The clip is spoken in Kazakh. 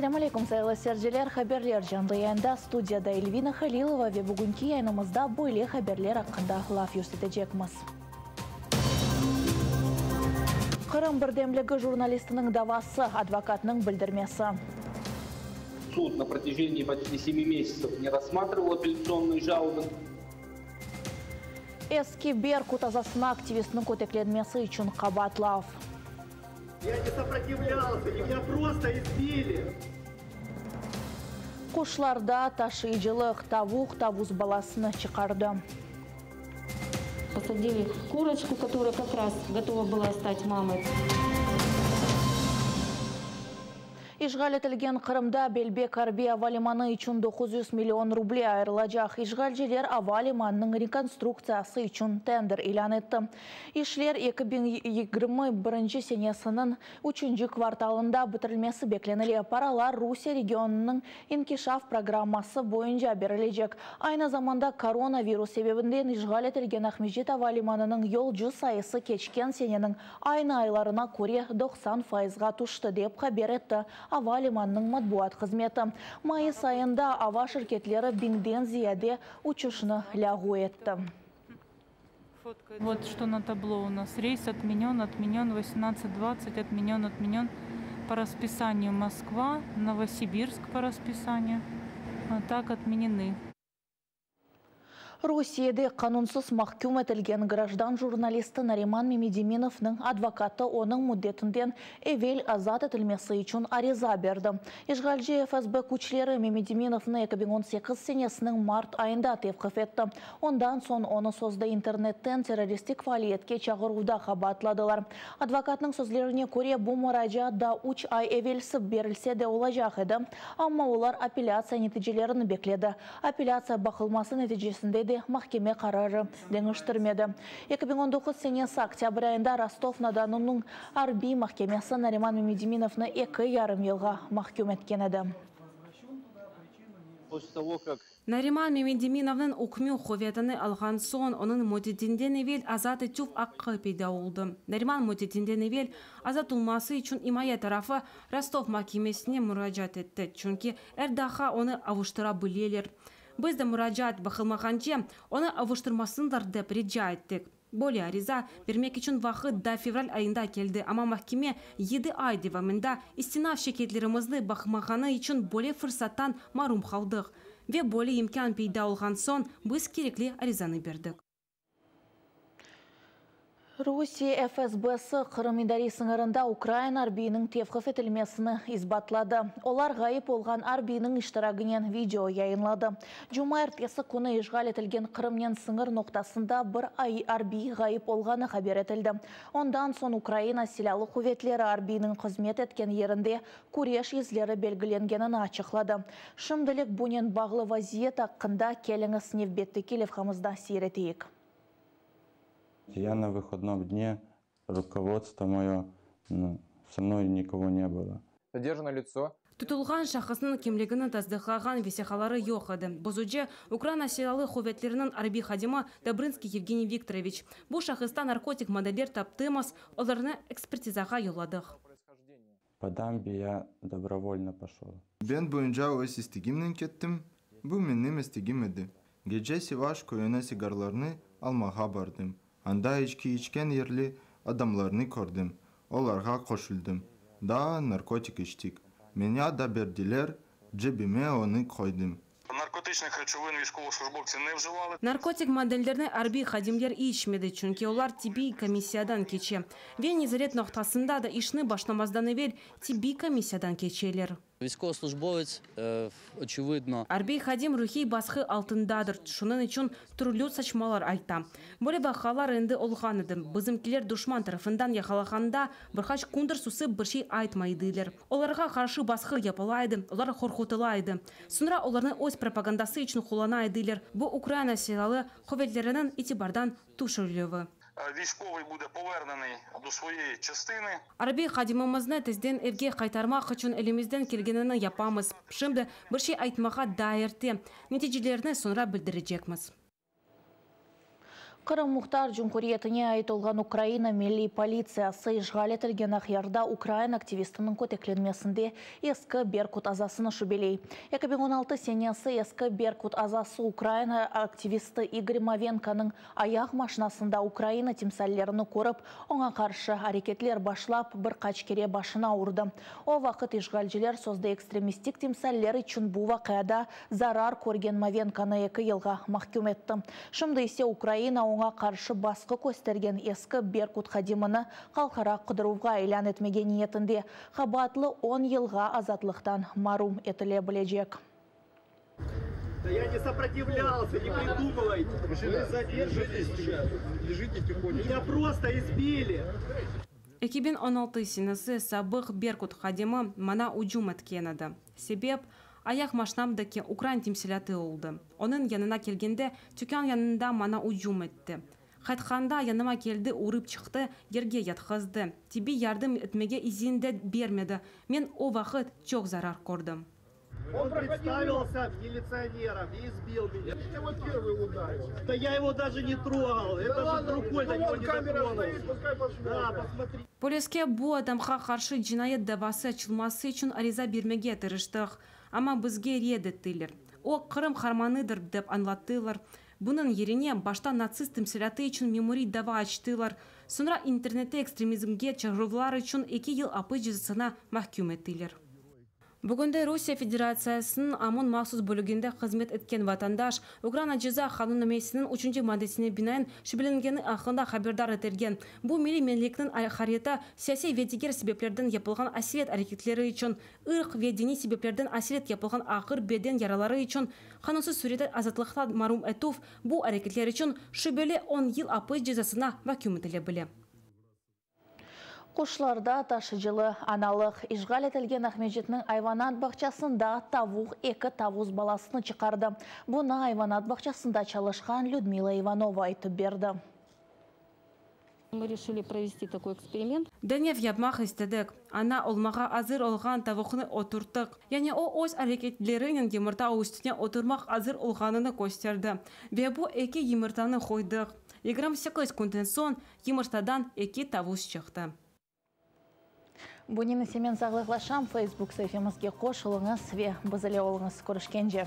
Ассаламу алейкум, сайылы сәржелер хаберлер жанлыянда студияда Эльвина Халилова ве бүгінки айнымызда бойле хаберлер ақында лаф юрсетежекміз. Қырым бірдемлігі журналистінің давасы, адвокатның білдірмесі. Суд на протяжении почти 7 месяцев не рассматривал апелляционные жалобы. Эски Беркут азасына активистінің көтекленмесі үшін қабатлав. Я не сопротивлялся, меня просто избили. Кушларда ташыйчылық тавуз баласыны чықарды. Посадили курочку, которая как раз готова была стать мамой. Ишғал етілген Қырымда Белбек Арби авалиманы үшін 900 миллион рублей айырылacak. Ишғал желер авалиманның реконструкциясы үшін тендер илан етті. Ишлер 2021 сенесінің 3 кварталында бітірілмесі бекленілі. Паралар Русия регионының инкишаф программасы бойынша берілежек. Айна заманда коронавирус себебінден ишғал етілген Ахмеджет авалиманының yolcu sayısı keçкен сененің айна айларына көре 90%-ға тұшты деп хабар етті авалиманның матбуат қызметі. Майыс айында ава шirketlері биңден зияде учушыны лягу етті. Вот что на табло у нас. Рейс отменен 18:20, отменен. По расписанию Москва, Новосибирск по расписанию. А так отменены. Русияда қанунсыз махкум етілген граждан журналисті Нариман Мемедиминовның адвокаты оның мұддетінден эвел азат етілмесі үшін ариза берді. Ишғалжы ФСБ күчлері Мемедиминовны 2018 сенесінің март айында тевқif етті. Ондан сон оны созды интернеттен террористик фаалиетке чағыруда қабатладылар. Адвокатның сөзлеріне көре бұл мұража да 3 ай эвелсіп берілсе де олажақ еді. Амма олар апелляция нәтижелерін бекледі. Апелляция бақылмасы нәтижесінде mahkeme kararı deniştirmedi. 2019 senesi октябрь ayında Rostov-na-Don'un Arbi mahkemesi Narimon Mehmediminov'ны 2,5 yılga mahkum etken edi. Нариман Мемедиминовның үкімі ховетіні алған сон, оның мотетінден евел азаты тюф аққы пейда олды. Нариман мотетінден евел азат ұлмасы үшін имая тарафы Ростов mahkemesine müracaat етті. Чүнки әрдаха оны авыштыра білелер. Бізді мұражат бақылмағанче, оны авыштырмасындар деп реджа еттік. Более ариза бермек үшін вақыт да февраль айында келді. Ама mahkeme 7 ай девамында истинав шекетлерімізді бақылмағаны үшін более фырсаттан марум қалдық. Ве более имкан пейда олған сон, біз керекли аризаны бердік. Русия ФСБ-сы Қырым идари сыңырында Украина арбийінің тевқif етілмесіні избатлады. Олар ғайып олған арбийінің іштірагінен видео яйынлады. Жума әртесі күні ишғал етілген Қырымнен сыңыр ноқтасында бір ай арбий ғайып олғаны хабар етілді. Ондан сон Украина силалы құветлері арбийінің қызмет еткен ерінде күреш езлері белгіленгенін ачықлады. Шымдылық бұнен бағлы вазиет аққында келіңіз невбетті келевхамызда сейретейік. Я на выходном дне, руководство мое, со мной никого не было. Задержано лицо. Тұтылған шақысының кемлігіні таздықлаған весехалары жоқ еді. Бұзуде Украина силалы ховетлерінің арби хадимы Добрынский Евгений Викторович. Бұл шақыста наркотик модельдер таптымыз, оларны экспертизаға yolladık. По дамбе я добровольно пошел. Ben boyunca o istigimden kettim. Bu benim istigim edi. Gece Sivas koyuna sigarlarını almağa bardım. Anda içki içken yerli adamlarını gördüm. Onlarga koşuldum. Da narkotik içtik. Меня da verdiler, cebime onu koydum. Наркотичних речовин військовослужбовці не вживали. Наркотик модельдеріне арби хадимлер içmedi, çünkü олар тиби комиссиядан кече. Вен незарет ноқтасында да işini başlamazdan evvel тиби комиссиядан кечелер. Військовослужбовець, очевидно. Арби хадим рухи басқы алтындаdır. Шунun için türlü saçmalar ayta. Böyle bakalar endi olğan edi. Bizimkiler düşman tarafından yakalanğanda birkaç kundur susıp bir şey aytmaydılar. Olarga karşı baskı yapılaydı. Olar korkutulaydı. Sonra onların öz propagandası için kullanaydılar. Bu Ukrayna silahlı kuvvetlerinin itibardan düşürülüğü. Військовий буде повернений до своєї частини. Арби хадимымызны тезден evге қайтармақ үшін elimizden келгенini yapamız. Şimdi bir şey aytmağa dairti. Neticelerini sonra bildirecekmiz. Қырым Мұхтар Жүнкуриетіне айтылған Украина милли полициясы ишғал етілген ақиярда Украин активистінің көтекленмесінде ескі Беркут азасыны шүбелей. 2016 сенесі ескі Беркут азасы Украина активисті Игорь Мавенканың аяқ машинасында Украина темсәллеріні көріп, оңа қаршы әрекетлер башлап бір қачкере башына ұрды. О вақыт ишғалжілер созды экстремистик темсәллер үшін бұл вақиада зарар көрген Мавенканы 2 елға махкум етті. Шымды есе Украина оңа қаршы басқы көстерген ескі Беркут хадимыны қалқара қыдыруға айлан етмеген ниетінде қабатлы 10 елға азатлықтан марум етіле білежек. Да я не сопротивлялся, не придумывайте. Вы задержитесь сейчас. Лежите тихонечко. Меня просто избили. 2016 сенесі сабық Беркут хадимы мана уджум еткенеді. Себеп аяқ машинамдaki Украин темсилаты олды. Оның янына келгенде түкан янында мана уджум етті. Қайтқанда яныма келді, урып чықты, ерге ятқызды. Тебе ярдым етмеге изинде бермеді. Мен о вақыт çok зарар көрдім. Он представился милиционером и избил меня. Я его первый ударил. Да я его даже не трогал. Это же рукой до него не дотронулся. Да, посмотри. Полиске bu адамға қаршы жинайет давасы açılması үшін ариза бермеге тырыштық. Ama бізге ред еттілер. О Қырым харманыдыр деп анлаттылар. Бұның еріне башта нацист темсилаты үшін меморий дава açtылар. Sonra интернетте экстремизмге чыгырулар үшін 2 ел апы жазасына махкум еттілер. Бүгінде Русия Федерациясының амон махсус бөлігінде қызмет еткен ватандаш Украина жаза қанун намесінің 3-ші маддесіне бинайын шүбіленгені ақында хабардар етілген. Бұл милли мемлекеттің харета саяси ведегер себептерден yapılған әсірет әрекетлері үшін, ырық ведени себептерден әсірет yapılған ақыр беден яралары үшін, қанунсыз суреті азатлықта марум етув бұл әрекетлері үшін шүбелі 10 ел апы жазасына махкум етіле біле. Қушыларда ташыжылы аналық ишғал етілген Ахмеджетнің айванат бақчасында тавуқ 2 тавуз баласыны чықарды. Бұны айванат бақчасында çalışқан Людмила Иванова айтып берді. Мы решили провести такой эксперимент. Дәнев yapmaq istedik. Ана olmağa azır olған тавуқны отырдық. Яғни о өз әрекетлерінің емірта үстіне отырмақ азыр olғанını көстерді. Ve bu 2 еміртаны қойдық. 28 күнден соң еміртадан 2 тавуз шықты. Бұнені семен сағылықлашам Facebook сәйфемізге қошылыңыз ве бұзыле олыңыз көрішкенже.